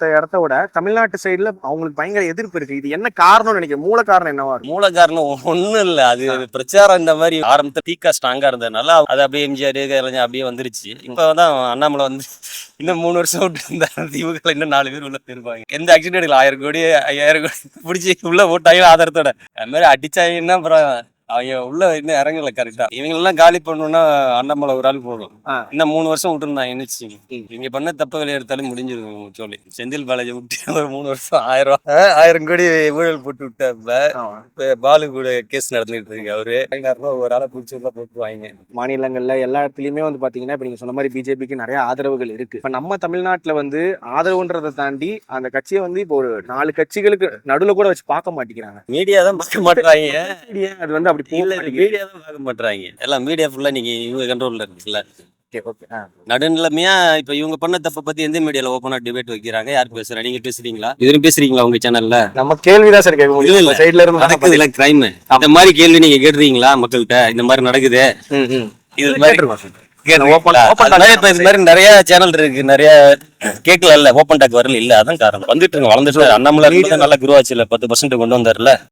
மத்த இடத்த விட தமிழ்நாட்டு சைடுல அவங்களுக்கு பயங்கர எதிர்ப்பு இருக்கு. இது என்ன காரணம்னு நினைக்கிறேன்? மூல காரணம் என்னவா இருக்கும்? மூல காரணம் ஒண்ணும் இல்ல. அது பிரச்சாரம் இந்த மாதிரி ஆரம்பத்துல தீக்கா ஸ்ட்ராங்கா இருந்ததுனால அது அப்படியே எம்ஜிஆர் கலைஞர் அப்படியே வந்துருச்சு. இப்பதான் அண்ணாமலை வந்து இன்னும் 3 வருஷம் விட்டு இருந்தா திமுக இன்னும் 4 பேர் உள்ள போயிருப்பாங்க. எந்த ஆக்சிடென்ட் இல்லை. 1000 கோடி 5000 கோடி பிடிச்சி உள்ள போட்டாங்க ஆதாரத்தோட. அது மாதிரி அடிச்சாங்கன்னா அப்புறம் அவங்க உள்ள இன்னும் இறங்கல கரெக்டா. இவங்க காலி பண்ணணும்னா அண்ணாமலை ஒரு ஆள் போதும். இன்னும் 3 வருஷம் விட்டுருந்தாங்க என்னச்சு இவங்க பண்ண தப்ப விளையாடுத்தாலும் முடிஞ்சிருக்கும் சொல்லி. செந்தில் பாலாஜி விட்டு ஒரு 3 வருஷம் 1000 கோடி ஊழல் போட்டு விட்டாப்ல. பாலு கூட கேஸ் நடந்துட்டு இருக்கு. அவரு ஒரு ஆளை பிடிச்சி உள்ள போட்டுவாங்க. மாநிலங்கள்ல எல்லா இடத்துலயுமே வந்து பாத்தீங்கன்னா இப்ப நீங்க சொன்ன மாதிரி பிஜேபிக்கு நிறைய ஆதரவுகள் இருக்கு. இப்ப நம்ம தமிழ்நாட்டுல வந்து ஆதரவுன்றதை தாண்டி அந்த கட்சியை வந்து இப்போ ஒரு 4 கட்சிகளுக்கு நடுவுல கூட வச்சு பார்க்க மாட்டேங்கிறாங்க. மீடியா தான் பார்க்க மாட்டாங்க. அது வந்து அப்படி மீடியா தான் பார்க்க மாட்டாங்க. எல்லாம் மீடியா ஃபுல்லா நீங்க இவங்க கண்ட்ரோல்ல இருக்குல்ல. நடுநிலைமையா இப்ப இவங்க பண்ண தப்ப பத்தி எந்த மீடியால ஓப்பனா டிபேட் வைக்கிறாங்க? யார் பேசுறா? நீங்க பேசுறீங்களா? இதுவும் பேசுறீங்களா உங்க சேனல்ல? நம்ம கேள்விதான் சார் கேட்க முடியும். சைடுல இருந்து நடக்குதுல கிரைம். இந்த மாதிரி கேள்வி நீங்க கேட்டுறீங்களா மக்கள்கிட்ட? இந்த மாதிரி நடக்குது இது மாதிரி இப்ப இது மாதிரி நிறைய சேனல் இருக்கு. நிறைய கேட்கல. ஓப்பன் டாக் வரல இல்ல. அதான் காரணம். வந்துட்டு வளர்ந்துட்டு அண்ணாமலை நல்ல குருவாச்சு இல்ல 10% கொண்டு வந்தாருல.